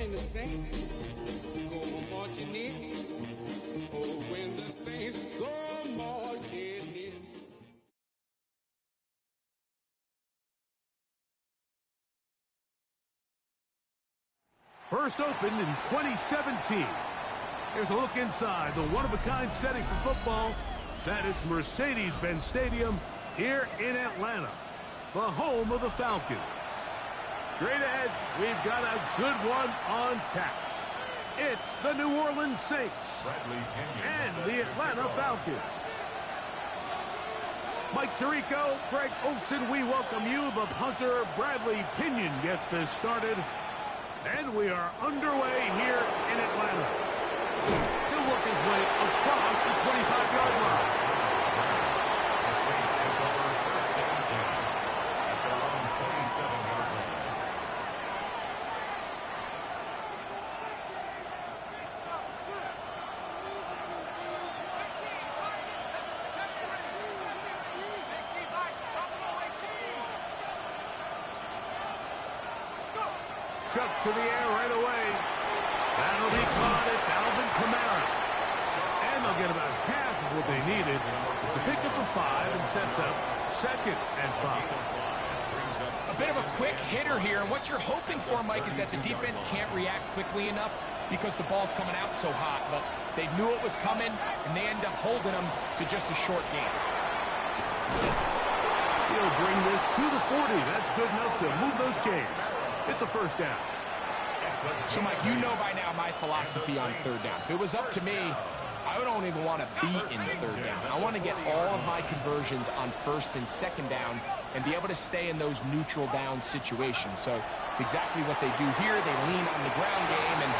when the saints go marching in. Oh, when the saints go marching in. First opened in 2017. Here's a look inside the one-of-a-kind setting for football. That is Mercedes-Benz Stadium here in Atlanta, the home of the Falcons. Straight ahead, we've got a good one on tap. It's the New Orleans Saints and the Atlanta Falcons. Mike Tirico, Greg Olsen, we welcome you. The punter, Bradley Pinion, gets this started. And we are underway here in Atlanta. He'll work his way across the 25-yard line. The Saints take over first and 10 at their own 27-yard line. Chuck to the air right away. That'll be caught. It's Alvin Kamara. And they'll get about half of what they needed. It's a pickup of 5 and sets up 2nd and 5. A bit of a quick hitter here. And what you're hoping for, Mike, is that the defense can't react quickly enough because the ball's coming out so hot. But they knew it was coming, and they end up holding them to just a short game. He'll bring this to the 40. That's good enough to move those chains. It's a first down. So, Mike, you know by now my philosophy on third down. If it was up to me, I don't even want to be in third down. I want to get all of my conversions on first and second down and be able to stay in those neutral down situations. So it's exactly what they do here. They lean on the ground game and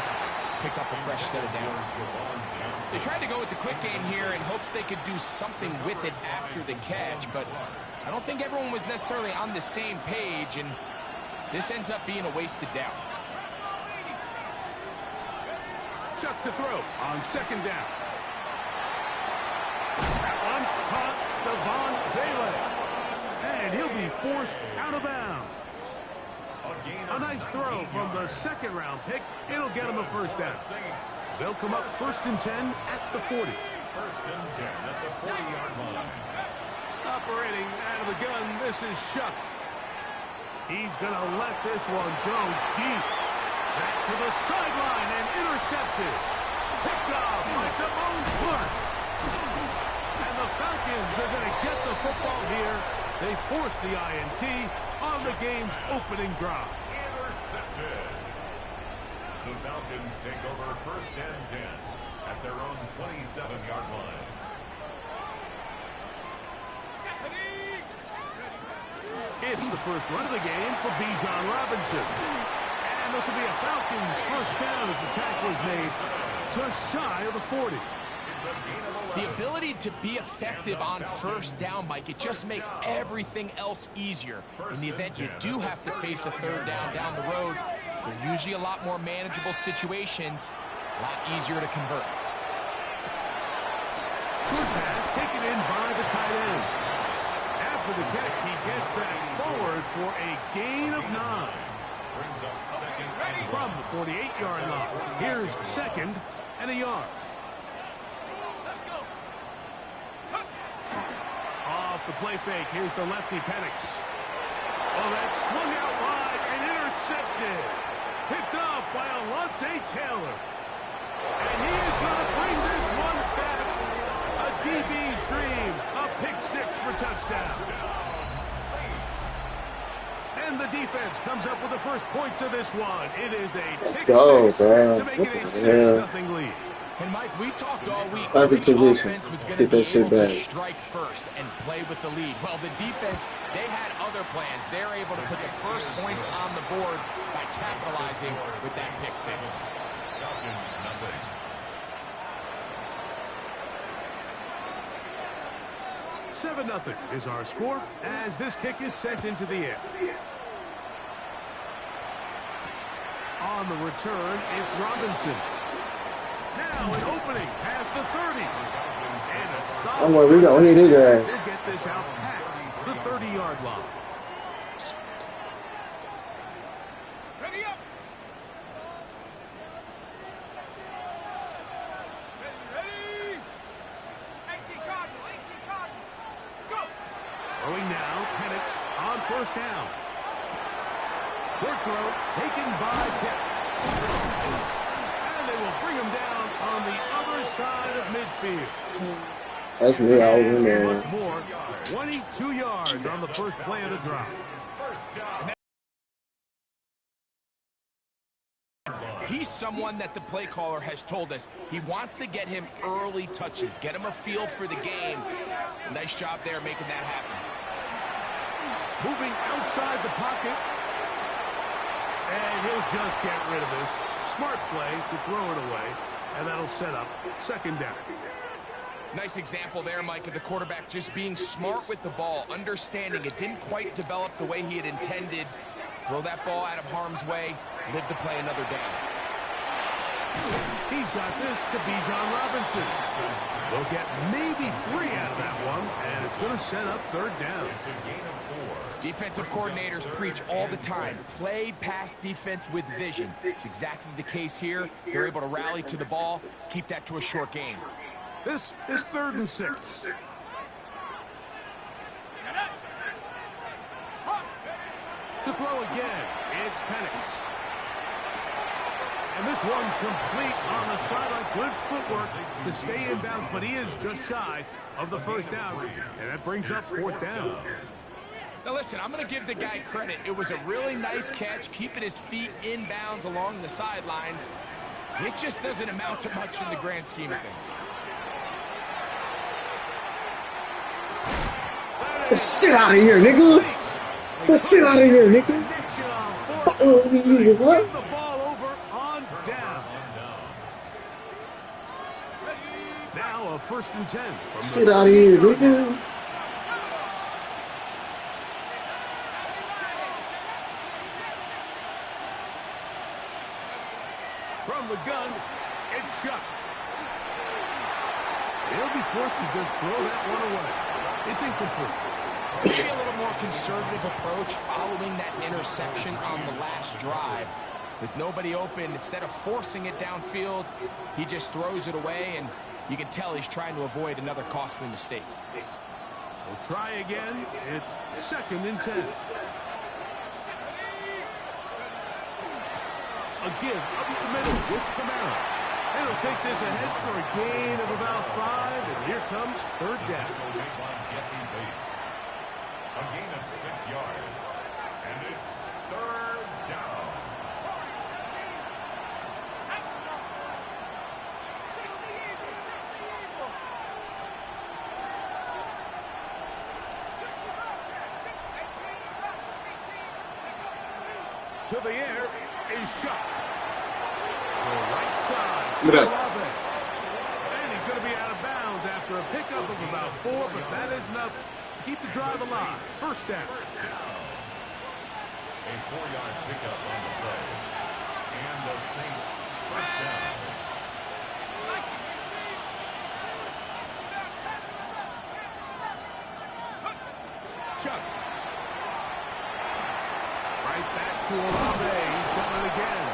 pick up a fresh set of downs. They tried to go with the quick game here in hopes they could do something with it after the catch, but I don't think everyone was necessarily on the same page, and this ends up being a wasted down. Chuck to throw on second down. That one caught Devon Vele. And he'll be forced out of bounds. A nice throw from the second-round pick. It'll get him a first down. They'll come up 1st and 10 at the 40. 1st and 10 at the 40-yard line. Operating out of the gun, this is Shuck. He's going to let this one go deep. Back to the sideline and intercepted. Picked off by Damone Clark. And the Falcons are going to get the football here. They force the INT on the game's opening drive. Intercepted. The Falcons take over 1st and 10 at their own 27-yard line. It's the first run of the game for Bijan Robinson. And this will be a Falcons first down as the tackle is made just shy of the 40. The ability to be effective on first down, Mike, it just makes everything else easier. In the event you do have to face a third down the road, they're usually a lot more manageable situations, a lot easier to convert. Short pass taken in by the tight end. After the catch, he gets that forward for a gain of 9. Brings up 2nd from the 48-yard line. Here's 2nd and a yard. Off the play fake, here's the lefty Penix. Oh, that swung out wide and intercepted. Picked off by Alontae Taylor. And he is going to bring this one back. A DB's dream. A pick 6 for touchdown. And the defense comes up with the first points of this one. It is a Let's go, bro. To make it a 6-0 lead. And Mike, we talked all week. Every position. Offense was going to be able to strike first and play with the lead. Well, the defense, they had other plans. They're able to put the first points on the board by capitalizing with that pick 6. Falcons, nothing. $7-0 is our score as this kick is sent into the air. On the return, it's Robinson. Now an opening past the 30. And a solid. Oh, well, we don't hit his ass. Get this out past the 30-yard line. Throwing now, Penix on first down. Short throw taken by Pitts. And they will bring him down on the other side of midfield. That's me. I was in there. Much more. 22 yards on the first play of the drive. He's someone that the play caller has told us he wants to get him early touches, get him a feel for the game. Nice job there making that happen. Moving outside the pocket. And he'll just get rid of this. Smart play to throw it away. And that'll set up second down. Nice example there, Mike, of the quarterback just being smart with the ball, understanding it didn't quite develop the way he had intended. Throw that ball out of harm's way, live to play another down. He's got this to Bijan Robinson. They'll get maybe 3 out of that one, and it's going to set up third down. Defensive coordinators preach all the time, play pass defense with vision. It's exactly the case here. They're able to rally to the ball, keep that to a short game. This is 3rd and 6. To throw again, it's Penix. And this one complete on the sideline. Good footwork to stay in bounds, but he is just shy of the first down. And that brings up 4th down. Now listen, I'm going to give the guy credit. It was a really nice catch, keeping his feet in bounds along the sidelines. It just doesn't amount to much in the grand scheme of things. The shit out of here, nigga. The shit out of here, nigga. Fuck with me, nigga. What? The ball over on down. Now a 1st and 10. Shit out of here, nigga. From the gun, it's Shuck. He'll be forced to just throw that one away. It's incomplete. Maybe a little more conservative approach following that interception on the last drive. With nobody open, instead of forcing it downfield, he just throws it away, and you can tell he's trying to avoid another costly mistake. We'll try again. It's 2nd and 10. A give up the middle with Camaro. And he'll take this ahead for a gain of about 5, and here comes 3rd down. A gain of 6 yards, and it's 3rd down. To the air is shot. The right side. Look at And he's going to be out of bounds after a pickup of about 4, but that is enough to keep the drive alive. 1st down. A 4-yard pickup on the play. And the Saints 1st down. Chuck. Right back to Olave. He's done it again.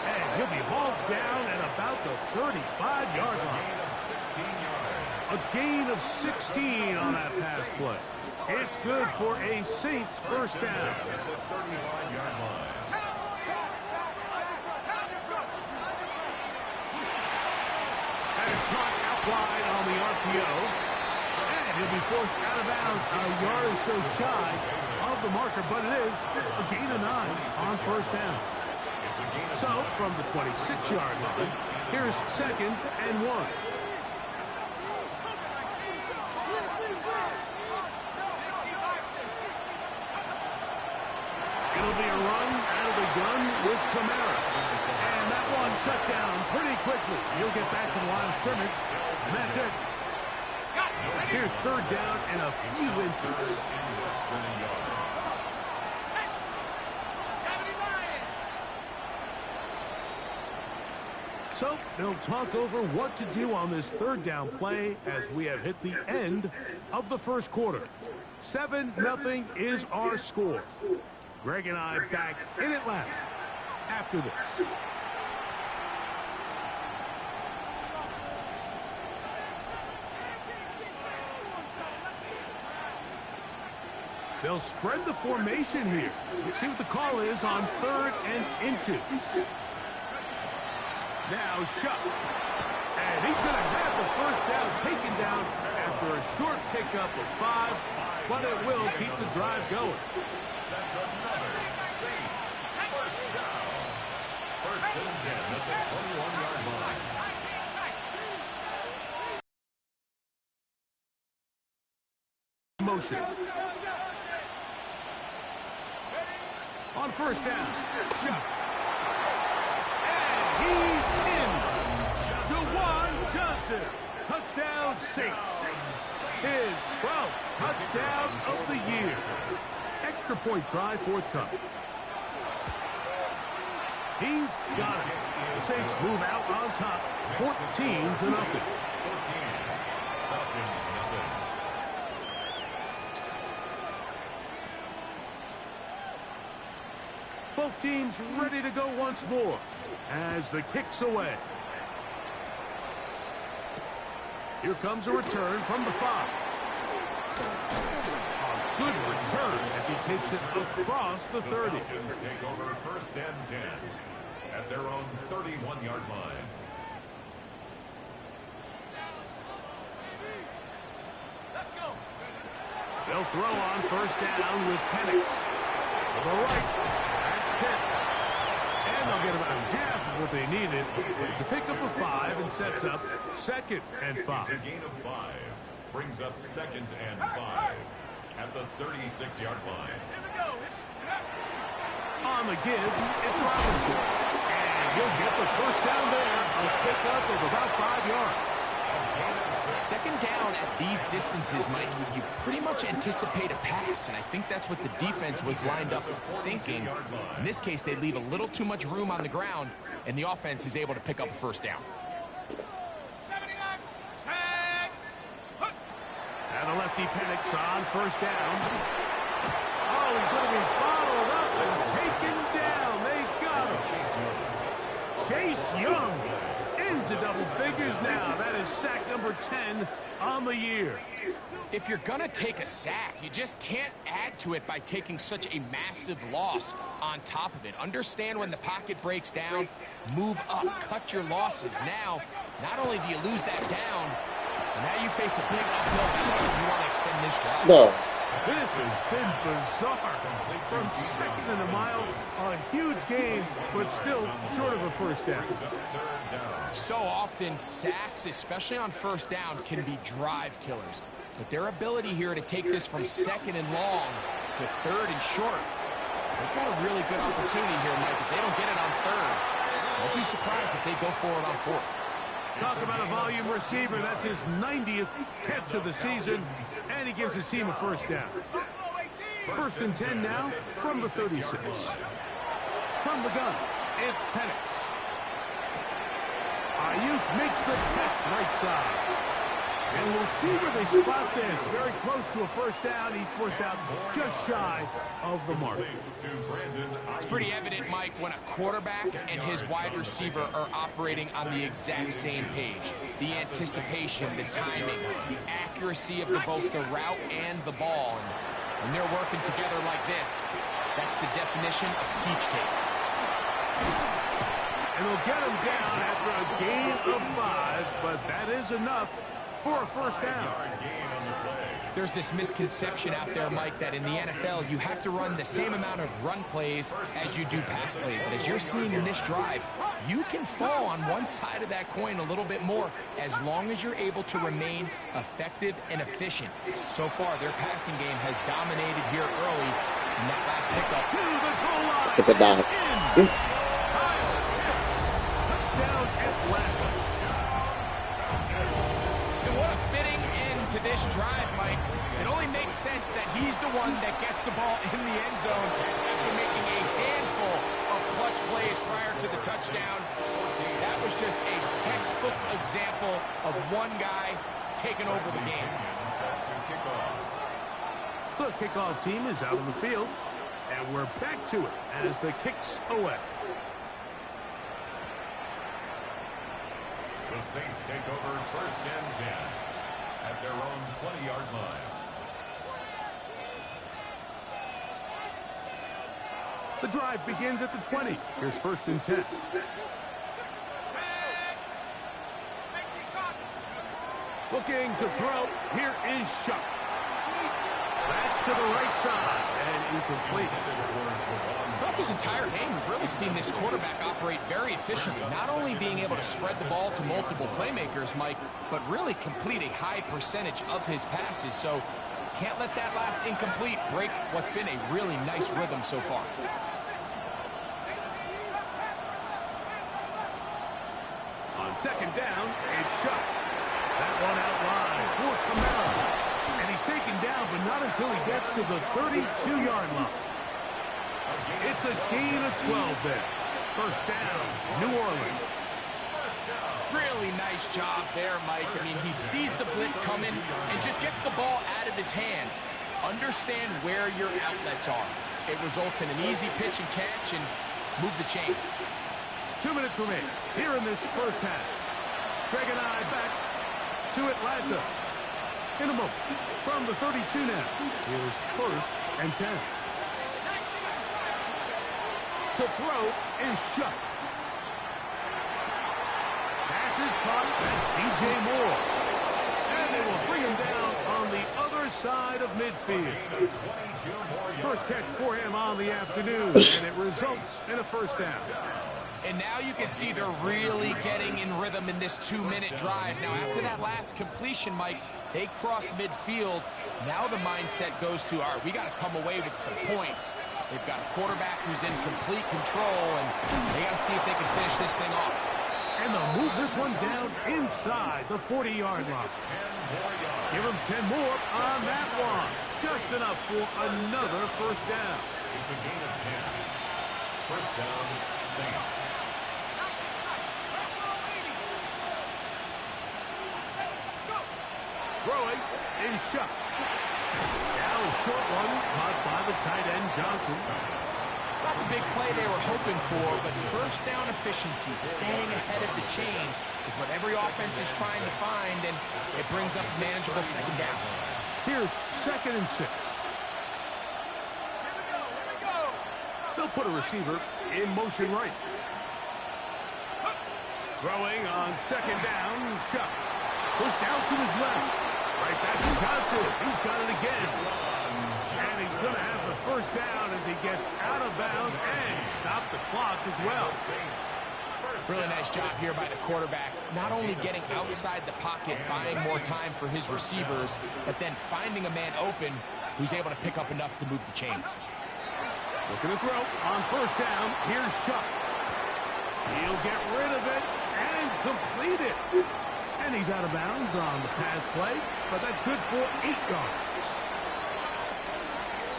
And he'll be hauled down at about the 35-yard line. A gain of 16 on that pass play. It's good for a Saints 1st down. And it's caught out wide on the RPO. And he'll be forced out of bounds a yard or so shy of the marker, but it is a gain of 9 on 1st down. So, from the 26-yard line, here's 2nd and 1. It'll be a run out of the gun with Camara. And that one shut down pretty quickly. He'll get back to the line of scrimmage, and that's it. Here's 3rd down and a few inches. So they'll talk over what to do on this 3rd down play as we have hit the end of the 1st quarter. 7-0 is our score. Greg and I back in Atlanta after this. They'll spread the formation here. See what the call is on 3rd and inches. Now Shuck. And he's going to have the first down taken down after a short pickup of 5, but it will keep the drive going. That's another Saints first down. First and 10 at the 21-yard line. Motion. On first down, Shuck. And he's in. DeJuan Johnson. Touchdown Saints. His 12th touchdown of the year. Extra point try forthcoming. He's got it. The Saints move out on top, 14-0. 14. Falcons nothing. Both teams ready to go once more as the kick's away. Here comes a return from the 5. A good return as he takes it across the 30. The Falcons take over first and 10 at their own 31-yard line. They'll throw on first down with Penix. To the right. And they'll get about half of what they needed. It's a pickup of 5 and sets up 2nd and 5. It's a gain of 5. Brings up 2nd and 5 at the 36-yard line. On the give, it's Robinson. And he'll get the first down there. A pickup of about 5 yards. Second down at these distances, Mike, you pretty much anticipate a pass, and I think that's what the defense was lined up thinking. In this case, they leave a little too much room on the ground, and the offense is able to pick up a first down. And the lefty Penix on first down. Oh, he's going to be followed up and taken down. They got him. Chase Young into double figures now. That is sack number 10 on the year. If you're going to take a sack, you just can't add to it by taking such a massive loss on top of it. Understand when the pocket breaks down, move up, cut your losses. Now, not only do you lose that down, but now you face a big uphill battle if you want to extend this drive. No. This has been bizarre. From 2nd and a mile, a huge game, but still short of a first down. So often, sacks, especially on first down, can be drive killers. But their ability here to take this from 2nd and long to 3rd and short, they've got a really good opportunity here, Mike. If they don't get it on 3rd, don't be surprised if they go for it on 4th. Talk about a volume receiver. That's his 90th catch of the season, and he gives his team a first down. 1st and 10 now from the 36. From the gun, it's Penix. Ayuk makes the catch right side. And we'll see where they spot this. Very close to a first down. He's forced out just shy of the mark. It's pretty evident, Mike, when a quarterback and his wide receiver are operating on the exact same page. The anticipation, the timing, the accuracy of both the route and the ball. And when they're working together like this, that's the definition of teach tape. And they'll get him down after a gain of 5, but that is enough for a first down. There's this misconception out there, Mike, that in the NFL you have to run the same amount of run plays as you do pass plays. And as you're seeing in this drive, you can fall on one side of that coin a little bit more as long as you're able to remain effective and efficient. So far, their passing game has dominated here early in that last pickup. To the goal line. That's a good dive. Touchdown Atlanta. And what a fitting end to this drive, Mike. It only makes sense that he's the one that gets the ball in the end zone after making a handful of clutch plays prior to the touchdown. That was just a textbook example of one guy taking over the game. The kickoff team is out on the field, and we're back to it as the kick's away. The Saints take over first and 10 at their own 20-yard line. The drive begins at the 20. Here's 1st and 10. Looking to throw. Here is Shuck. That's to the right side and incomplete. Throughout this entire game, we've really seen this quarterback operate very efficiently, not only being able to spread the ball to multiple playmakers, Mike, but really complete a high percentage of his passes. So can't let that last incomplete break what's been a really nice rhythm so far. On 2nd down, it's Shuck. That one out wide for Kamara. And he's taken down, but not until he gets to the 32-yard line. It's a gain of 12 there. 1st down, New Orleans. Really nice job there, Mike. I mean, he sees the blitz coming and just gets the ball out of his hands. Understand where your outlets are. It results in an easy pitch and catch and move the chains. 2 minutes remain here in this 1st half. Greg and I back to Atlanta. In a moment, from the 32 now, here's 1st and 10. To throw is Shuck. Pass is caught. That's DJ Moore. And they will bring him down on the other side of midfield. 1st catch for him on the afternoon, and it results in a 1st down. And now you can see they're really getting in rhythm in this 2-minute drive. Now, after that last completion, Mike, they cross midfield. Now the mindset goes to, all right, we got to come away with some points. They've got a quarterback who's in complete control, and they got to see if they can finish this thing off. And they'll move this one down inside the 40-yard line. Give them 10 more on that one. Just enough for another 1st down. It's a gain of 10. 1st down, Saints. Throwing is Shuck. Now a short one caught by the tight end Johnson. It's not the big play they were hoping for, but 1st down efficiency, staying ahead of the chains, is what every offense is trying to find, and it brings up a manageable 2nd down. Here's 2nd and 6. They'll put a receiver in motion right. Throwing on 2nd down, Shuck. Pushed out to his left. Right back to Johnson. He's got it again. And he's going to have the 1st down as he gets out of bounds and stop the clock as well. Really nice job here by the quarterback, not only getting outside the pocket, buying more time for his receivers, but then finding a man open who's able to pick up enough to move the chains. Looking to throw on 1st down. Here's Shuck. He'll get rid of it and complete it. And he's out of bounds on the pass play, but that's good for 8 yards.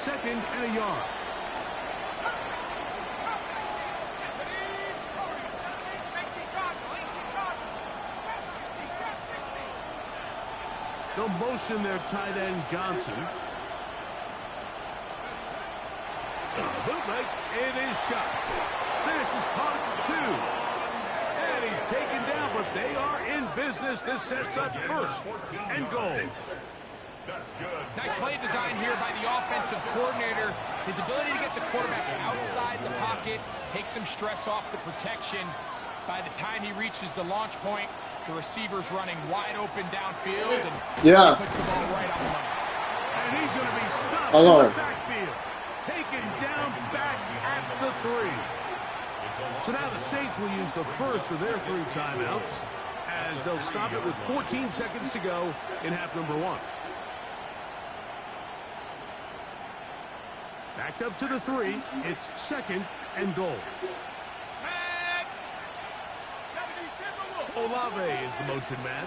2nd and a yard. They'll motion their tight end Johnson. Bootleg, it is Shuck. This is caught at 2. And he's taken down, but they are in business. This sets up 1st and goal. That's good. Nice play design here by the offensive coordinator. His ability to get the quarterback outside the pocket, take some stress off the protection. By the time he reaches the launch point, the receiver's running wide open downfield, and he puts the ball right on the money. And he's going to be stopped in the backfield. Taken down back at the 3. So now the Saints will use the 1st of their 3 timeouts as they'll stop it with 14 seconds to go in half number 1. Backed up to the 3. It's 2nd and goal. Olave is the motion man.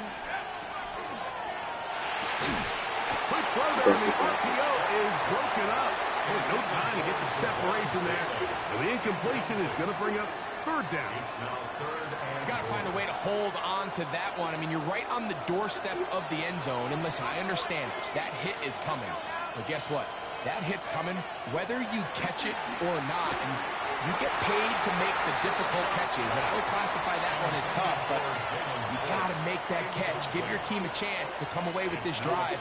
Quick throw there, and the RPO is broken up. There's no time to get the separation there. And the incompletion is going to bring up 3rd down. He's got to find a way to hold on to that one. I mean, you're right on the doorstep of the end zone. And listen, I understand that hit is coming. But guess what? That hit's coming whether you catch it or not. And you get paid to make the difficult catches. And I would classify that one as tough, but you got to make that catch. Give your team a chance to come away with this drive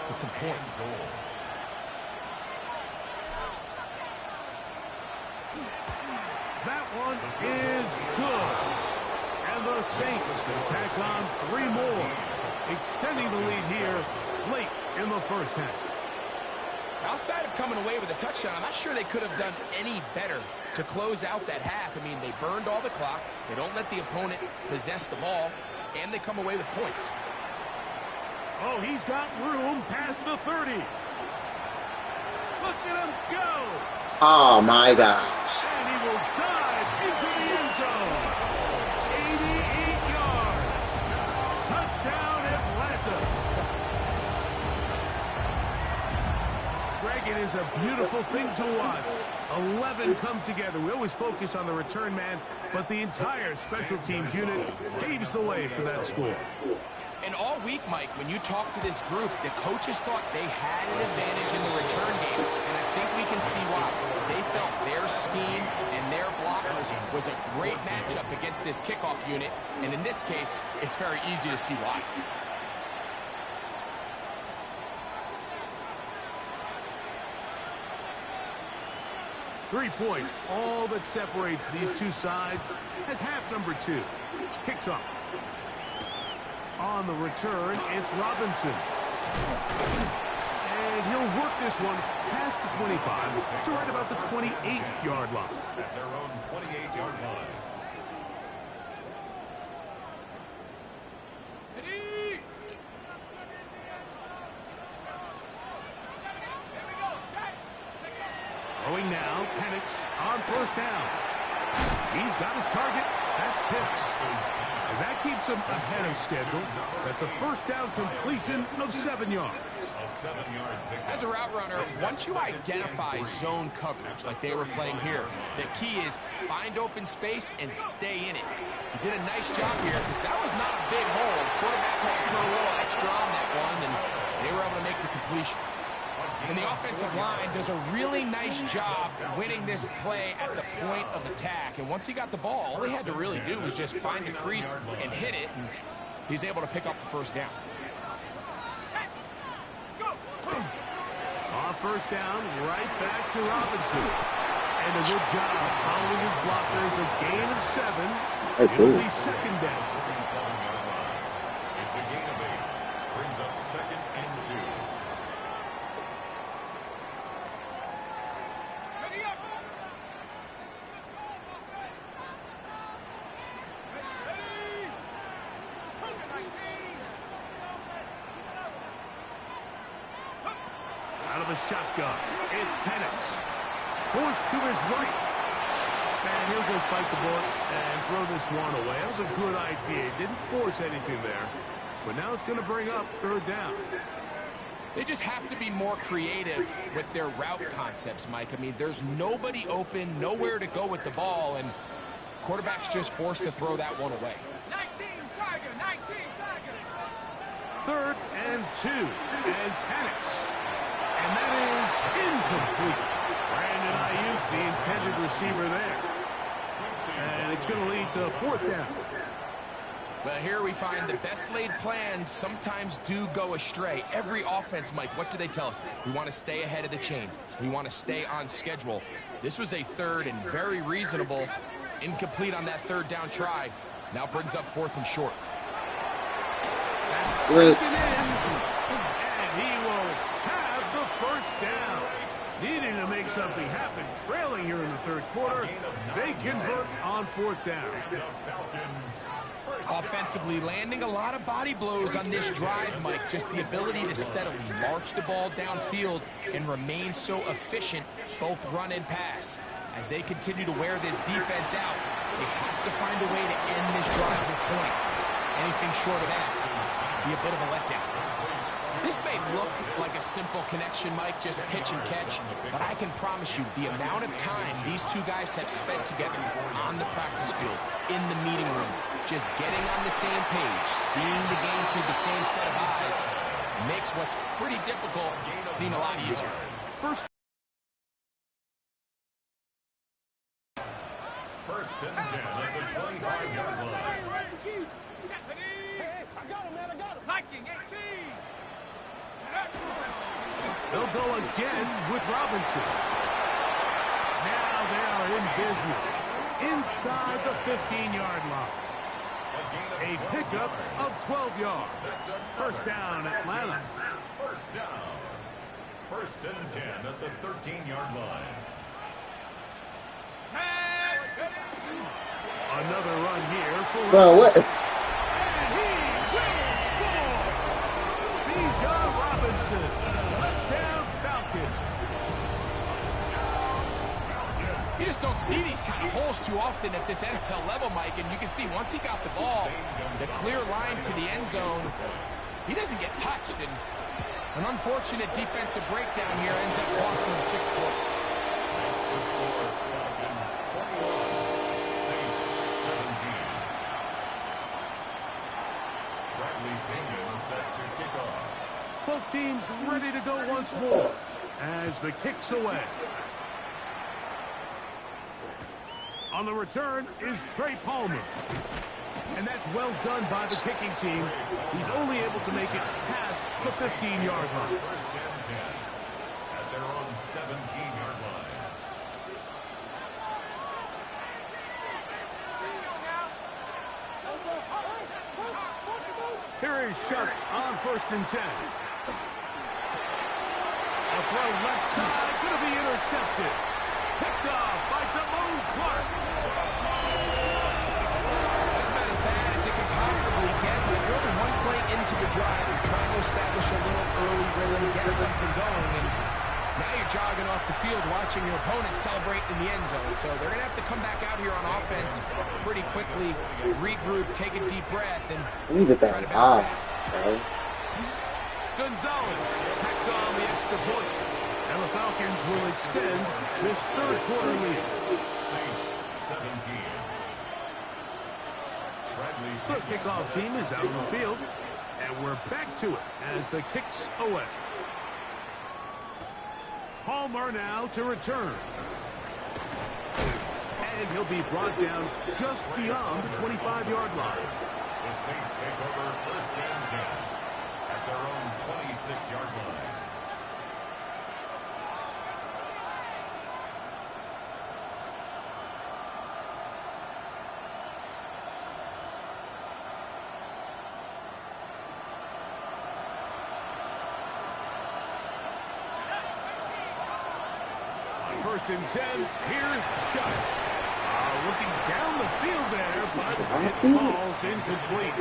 with some points. That one is good. And the Saints tack on 3 more, extending the lead here late in the first half. Outside of coming away with a touchdown, I'm not sure they could have done any better to close out that half. I mean, they burned all the clock. They don't let the opponent possess the ball, and they come away with points. Oh, he's got room past the 30. Look at him go. Oh, my gosh. And he will dive into the end zone. 88 yards. Touchdown, Atlanta. Greg, it is a beautiful thing to watch. 11 come together. We always focus on the return man, but the entire special teams unit paves the way for that score. And all week, Mike, when you talk to this group, the coaches thought they had an advantage in the return game, and I think we can see why. They felt their scheme and their blockers was a great matchup against this kickoff unit, and in this case, it's very easy to see why. Three points, all that separates these two sides as half number 2 kicks off. On the return, it's Robinson. And he'll work this one past the 25 to right about the 28-yard line. At their own 28-yard line. Throwing now, Penix on first down. He's got his target. That's Pitts. And that keeps him ahead of schedule. That's a first down completion of 7 yards. As a route runner, once you identify zone coverage like they were playing here, the key is find open space and stay in it. He did a nice job here because that was not a big hole. Quarterback had to throw a little extra on that one, and they were able to make the completion. And the offensive line does a really nice job winning this play at the point of attack. And once he got the ball, all he had to really do was just find the crease and hit it, and he's able to pick up the first down. On first down, right back to Robinson. And a good job following his blockers. A gain of 7. It'll be second down. It's a gain of 8. Brings up 2nd and 2. Out of the shotgun, it's Penix. Forced to his right. And he'll just bite the bullet and throw this one away. That was a good idea. Didn't force anything there. But now it's going to bring up 3rd down. They just have to be more creative with their route concepts, Mike. I mean, there's nobody open, nowhere to go with the ball, and quarterback's just forced to throw that one away. 19 Tiger, 19 Tiger. 3rd and 2. And Penix. And that is incomplete. Brandon Ayuk, the intended receiver there. And it's going to lead to 4th down. But here we find the best laid plans sometimes do go astray. Every offense, Mike, what do they tell us? We want to stay ahead of the chains. We want to stay on schedule. This was a 3rd and very reasonable. Incomplete on that 3rd down try. Now brings up 4th and short. Blitz. And he will have the first down. Needing to make something happen. Trailing here in the 3rd quarter. They convert on 4th down. Offensively, landing a lot of body blows on this drive, Mike. Just the ability to steadily march the ball downfield and remain so efficient, both run and pass. As they continue to wear this defense out, they have to find a way to end this drive with points. Anything short of that would be a bit of a letdown. This may look like a simple connection, Mike, just pitch and catch, but I can promise you the amount of time these two guys have spent together on the practice field, in the meeting rooms, just getting on the same page, seeing the game through the same set of eyes, makes what's pretty difficult seem a lot easier. First and 10 at the 25-yard line. I got him, man, I got him. Hiking 18. They'll go again with Robinson. Now Now they are in business inside the 15-yard line. A pickup of 12 yards. First down, Atlanta. First down. First and 10 at the 13-yard line. Another run here for Bro, what? And he will score! Bijan Robinson. Touchdown, Falcons. You just don't see these kind of holes too often at this NFL level, Mike, and you can see once he got the ball, the clear line to the end zone, he doesn't get touched, and an unfortunate defensive breakdown here ends up costing him 6 points. Makes the score Falcons 21, Saints 17. Bradley Pinion set to kick off. Both teams ready to go once more as the kick's away. On the return is Trey Palmer. And that's well done by the kicking team. He's only able to make it past the 15-yard line. First and 10 at their own 17-yard line. Here is Shuck on first and 10. A throw left side, going to be intercepted. Picked off by Damone Clark. That's about as bad as it can possibly get. You're only one play into the drive. You're trying to establish a little early rhythm, get something going, and now you're jogging off the field watching your opponent celebrate in the end zone. So they're going to have to come back out here on offense pretty quickly, regroup, take a deep breath, and Leave it try that to bounce high, back. bro. Gonzalez tacks on the extra point. And the Falcons will extend this third quarter lead. Saints 17. Bradley The kickoff team is out on the field. And we're back to it as the kick's away. Palmer now to return. And he'll be brought down just beyond the 25-yard line. The Saints take over first and 10 at their own 26-yard line. First and 10, here's Shuck. Looking down the field there, but it falls incomplete.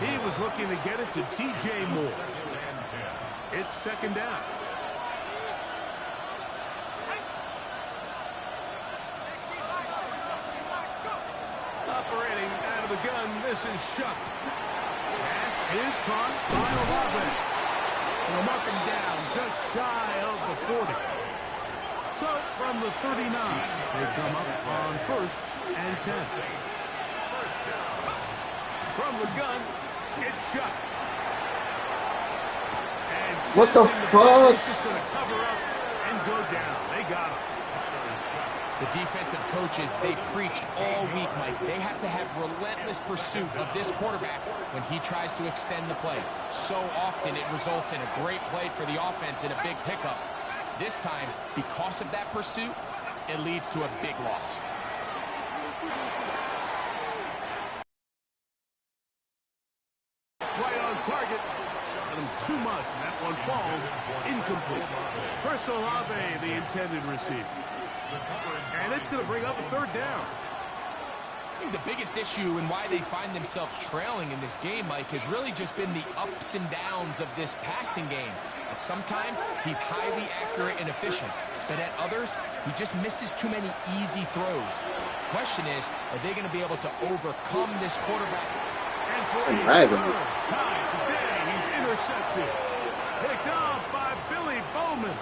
He was looking to get it to DJ Moore. It's second down. Operating out of the gun, this is Shuck. Pass is caught by Olave. They'll mark him down just shy of the 40. So, from the 39, they come up on first and 10. From the gun, it's Shuck. And What the fuck? He's just going to cover up and go down. They got him. The defensive coaches, they preached all week, Mike. They have to have relentless pursuit of this quarterback when he tries to extend the play. So often it results in a great play for the offense and a big pickup. This time, because of that pursuit, it leads to a big loss. Right on target. Shot him too much, and that one falls incomplete. Chris Olave, the intended receiver. And it's going to bring up a third down. I think the biggest issue and why they find themselves trailing in this game, Mike, has really just been the ups and downs of this passing game. At sometimes, he's highly accurate and efficient, but at others, he just misses too many easy throws. The question is, are they going to be able to overcome this quarterback? And for a third time today, he's intercepted. Picked off by Billy Bowman.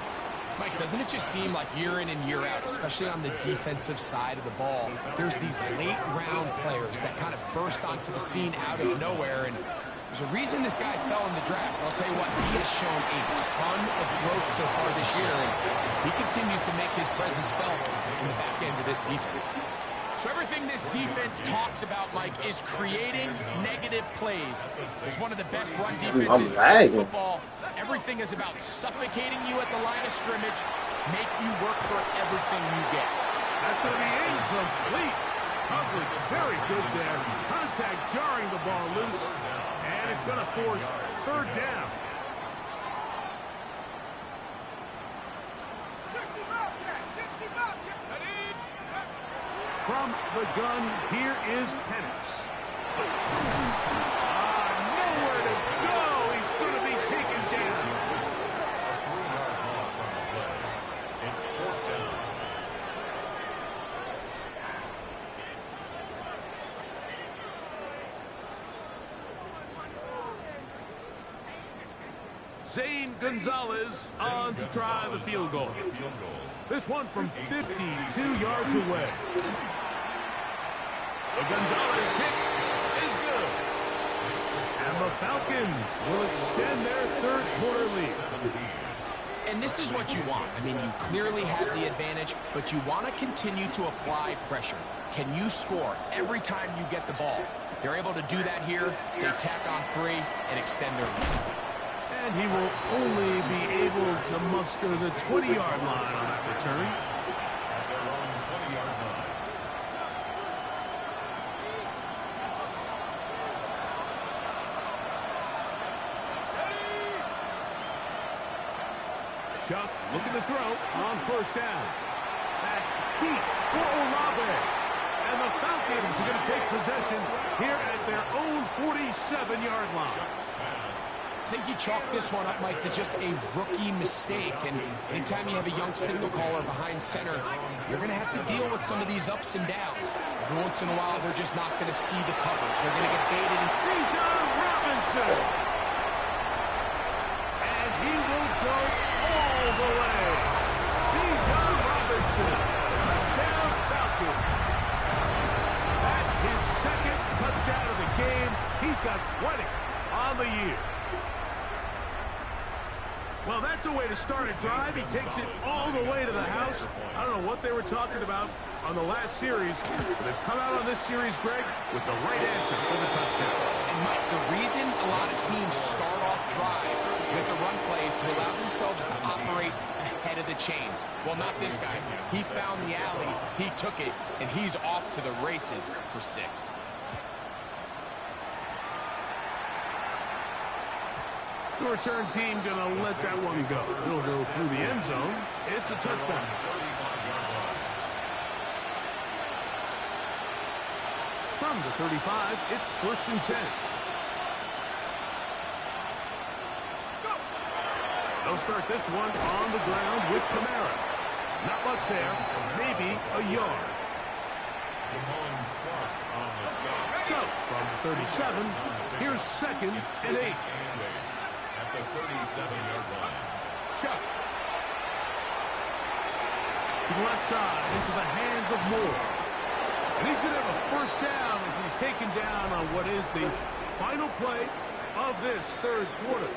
Mike, doesn't it just seem like year in and year out, especially on the defensive side of the ball, there's these late-round players that kind of burst onto the scene out of nowhere, and there's a reason this guy fell in the draft. I'll tell you what, he has shown a ton of growth so far this year, and he continues to make his presence felt in the back end of this defense. So everything this defense talks about, Mike, is creating negative plays. It's one of the best run defenses in football. Everything is about suffocating you at the line of scrimmage, make you work for everything you get. That's going to be incomplete. Coverage very good there. Contact jarring the ball loose. And it's going to force third down. From the gun, here is Penix. Nowhere to go. He's going to be taken down. A 3-yard loss on the play. It's fourth down. Zane Gonzalez on to try the field goal. This one from 52 yards away. The Gonzalez kick is good. And the Falcons will extend their third quarter lead. And this is what you want. I mean, you clearly have the advantage, but you want to continue to apply pressure. Can you score every time you get the ball? They're able to do that here. They tack on 3 and extend their lead. And he will only be able to muster the 20-yard line on that return. At their own 20-yard line. Chuck looking to throw on first down. Back deep for Olave. And the Falcons are going to take possession here at their own 47-yard line. I think you chalk this one up, Mike, to just a rookie mistake. And anytime you have a young signal caller behind center, you're going to have to deal with some of these ups and downs. Every once in a while, they're just not going to see the coverage. They're going to get baited. Bijan Robinson. And he will go all the way. Bijan Robinson. Touchdown, Falcons. That's his second touchdown of the game. He's got 20 on the year. Well, that's a way to start a drive. He takes it all the way to the house. I don't know what they were talking about on the last series, but they've come out on this series, Greg, with the right answer for the touchdown. And, Mike, the reason a lot of teams start off drives with the run plays to allow themselves to operate ahead of the chains. Well, not this guy. He found the alley, he took it, and he's off to the races for 6. The return team going to let that one go. It'll go through the end zone. It's a touchdown. From the 35, it's first and 10. They'll start this one on the ground with Kamara. Not much there, maybe a yard. So, from the 37, here's second and 8. At the 37-yard line. Chuck. To the left side, into the hands of Moore. And he's going to have a first down as he's taken down on what is the final play of this third quarter.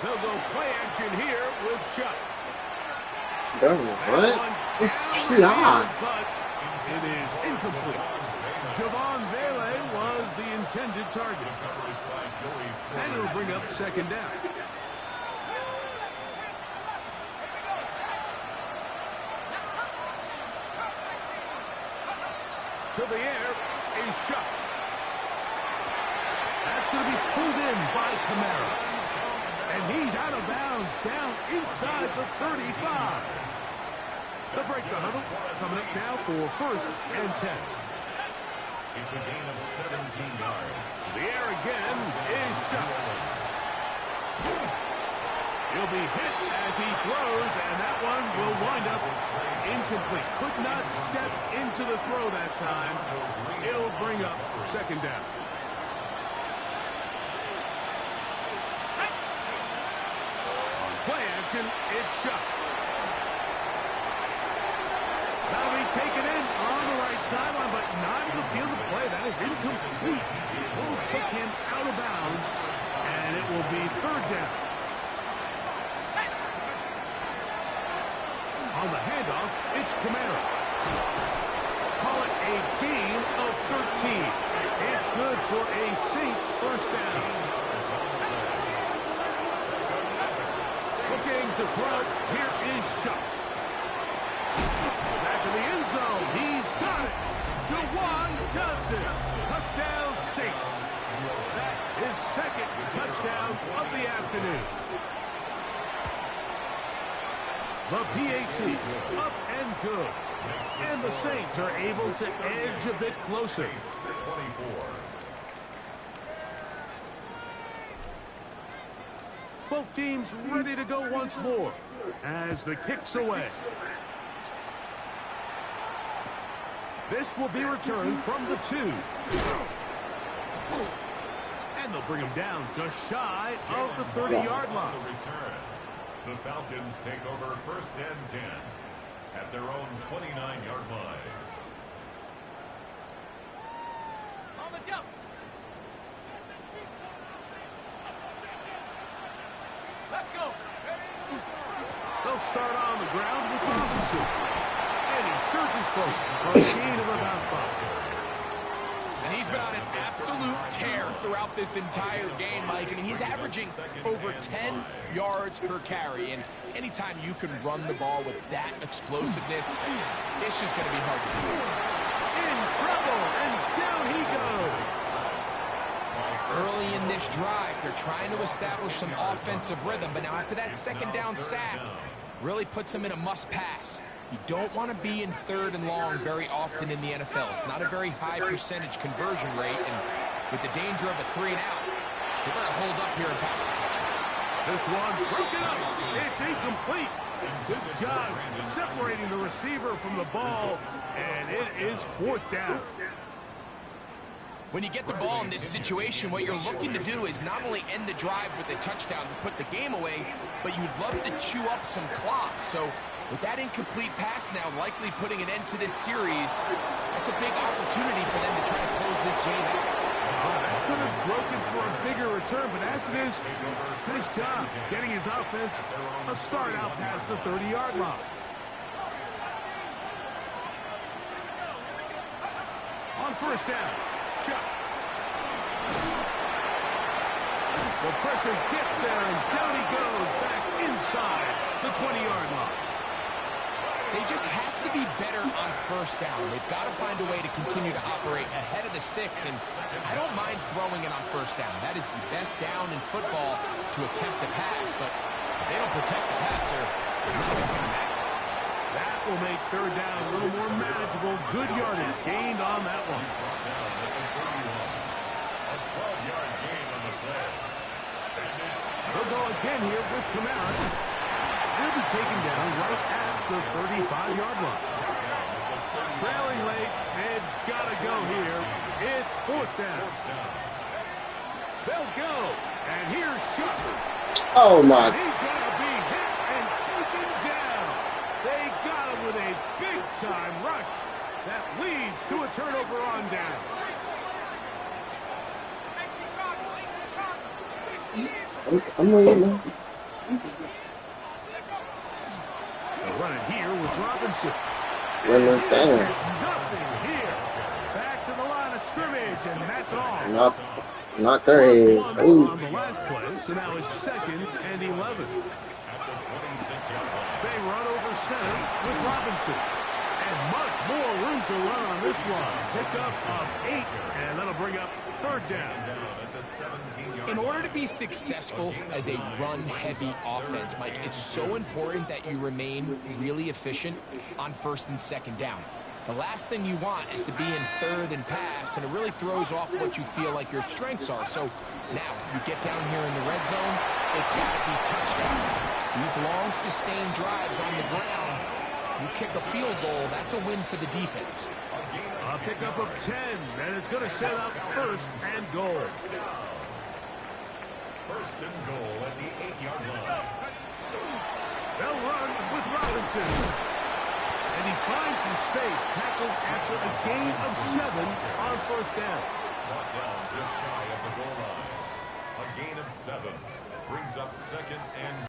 They'll go play action here with Chuck. Bro, what? It's Pion. But it is incomplete. Javon Vele was the intended target. And it'll bring up second down. To the air is Chuck. That's going to be pulled in by Kamara. And he's out of bounds down inside the 35. They'll break the huddle. Coming up now for first and 10. It's a gain of 17 yards. The air again is Chuck. He'll be hit as he throws, and that one will wind up incomplete. Could not step into the throw that time. It'll bring up second down. Play action, it's Chuck. That'll be taken in on the right sideline, but not in the field of play. That is incomplete. Ball took him out of bounds, and it will be third down. On the handoff, it's Kamara. Call it a gain of 13. It's good for a Saints first down. Looking to throw. Here is Shuck. Back in the end zone. He's got it. Jawan Johnson. Touchdown Saints. That is second touchdown of the afternoon. The PAT up and good. And the Saints are able to edge a bit closer. 24. Both teams ready to go once more as the kick's away. This will be returned from the 2. And they'll bring him down just shy of the 30-yard line. The Falcons take over first and 10 at their own 29-yard line. On the jump. Let's go. They'll start on the ground with Robinson. And he surges forward for a gain of about 5. And he's been on an absolute tear throughout this entire game, Mike. I mean, he's averaging over 10 yards per carry. And anytime you can run the ball with that explosiveness, it's just going to be hard to do. In trouble, and down he goes. Early in this drive, they're trying to establish some offensive rhythm. But now after that second down sack, really puts them in a must-pass. You don't want to be in third and long very often in the NFL. It's not a very high percentage conversion rate, and with the danger of a 3-and-out, they better hold up here in pass protection. This one broken up. It's incomplete. Good job separating the receiver from the ball, and it is fourth down. When you get the ball in this situation, what you're looking to do is not only end the drive with a touchdown to put the game away, but you'd love to chew up some clock. So with that incomplete pass now likely putting an end to this series, that's a big opportunity for them to try to close this game out. Could have broken for a bigger return, but as it is, nice job getting his offense a start out past the 30-yard line. On first down, Shuck. The pressure gets there, and down he goes back inside the 20-yard line. They just have to be better on first down. They've got to find a way to continue to operate ahead of the sticks, and I don't mind throwing it on first down. That is the best down in football to attempt to pass, but if they don't protect the passer, nothing's going to matter. That will make third down a little more manageable. Good yardage gained on that one. A 12-yard gain on the play. They'll go again here with Kamara. He'll be taken down right at the 35-yard line. Trailing late, they've got to go here. It's fourth down. They'll go, and here's Shuck. Oh my. He's going to be hit and taken down. They got him with a big-time rush that leads to a turnover on down. I'm not even. They'll run it here with Robinson. Run it down. Nothing here. Back to the line of scrimmage, and that's all. Not there he is. On the last play, so now it's 2nd and 11. At the 26-yard line. They run over center with Robinson. And much more room to run on this one. Pickup of 8, and that'll bring up third down. At the 17-yard In order to be successful as a run-heavy offense, Mike, it's so important that you remain really efficient on first and second down. The last thing you want is to be in third and pass, and it really throws off what you feel like your strengths are. So now you get down here in the red zone, it's got to be touchdowns. These long, sustained drives on the ground, you kick a field goal, that's a win for the defense. A pickup of 10, and it's going to set up first and goal. First and goal at the 8-yard line. They'll run with Robinson. And he finds some space, tackled at the for a gain of 7 on first down. Brought down just shy of the goal line. A gain of 7 brings up second and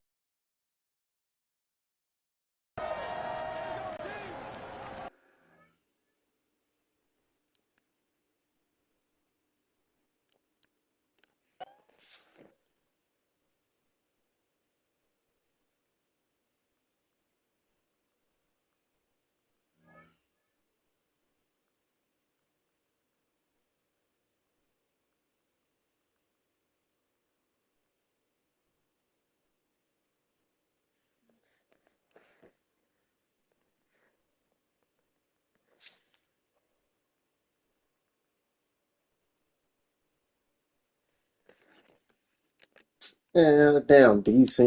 Down, DC.